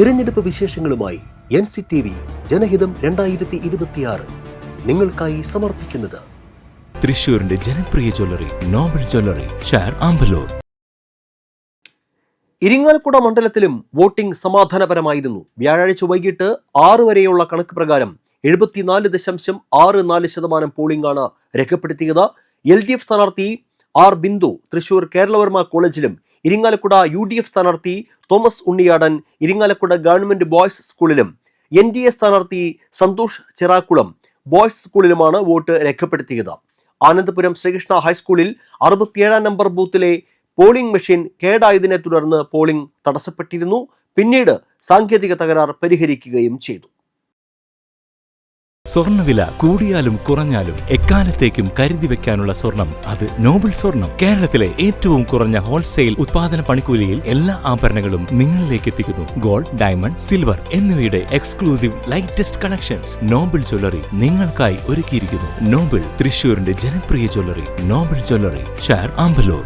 തിരഞ്ഞെടുപ്പ് വിശേഷങ്ങളുമായി NCTV ജനഹിതം 2026 നിങ്ങൾക്കായി സമർപ്പിക്കുന്നത് തൃശൂരിന്റെ ജനപ്രിയ ജ്വല്ലറി നോബൽ ജ്വല്ലറി, ഷാർ ആമ്പലൂർ. ഇരിങ്ങാലക്കുട മണ്ഡലത്തിലും വോട്ടിംഗ് സമാധാനപരമായിരുന്നു. വ്യാഴാഴ്ച വൈകിട്ട് 6 വരെയുള്ള കണക്ക് പ്രകാരം 74.64% പോളിംഗ് ആണ് രേഖപ്പെടുത്തിയത്. LDF സ്ഥാനാർത്ഥി R. ബിന്ദു തൃശൂർ കേരളവർമ്മ കോളേജിലും, ഇരിങ്ങാലക്കുട UDF സ്ഥാനാർത്ഥി Thomas Unniyadan Irinjalakuda government boys സ്കൂളിലും, NDA സ്ഥാനാർത്ഥി സന്തോഷ് ചിറാക്കുളം ബോയ്സ് സ്കൂളിലുമാണ് വോട്ട് രേഖപ്പെടുത്തിയത്. ആനന്ദപുരം ശ്രീകൃഷ്ണ ഹൈസ്കൂളിൽ 67 നമ്പർ ബൂത്തിലെ പോളിംഗ് മെഷീൻ കേടായതിനെ തുടർന്ന് പോളിംഗ് തടസ്സപ്പെട്ടിരുന്നു. പിന്നീട് സാങ്കേതിക തകരാർ പരിഹരിക്കുകയും ചെയ്തു. സ്വർണ്ണവില കൂടിയാലും കുറഞ്ഞാലും എക്കാലത്തേക്കും കരുതി വെക്കാനുള്ള സ്വർണം അത് നോബൽ സ്വർണം. കേരളത്തിലെ ഏറ്റവും കുറഞ്ഞ ഹോൾസെയിൽ ഉത്പാദന പണിക്കൂലിയിൽ എല്ലാ ആഭരണങ്ങളും നിങ്ങളിലേക്ക് എത്തിക്കുന്നു. ഗോൾഡ്, ഡയമണ്ട്, സിൽവർ എന്നിവയുടെ exclusive lightest collections Nobel jewellery നിങ്ങൾക്കായി ഒരുക്കിയിരിക്കുന്നു. നോബൽ, തൃശൂരിന്റെ ജനപ്രിയ ജ്വല്ലറി നോബൽ ജ്വല്ലറി, ഷാർ ആമ്പലൂർ.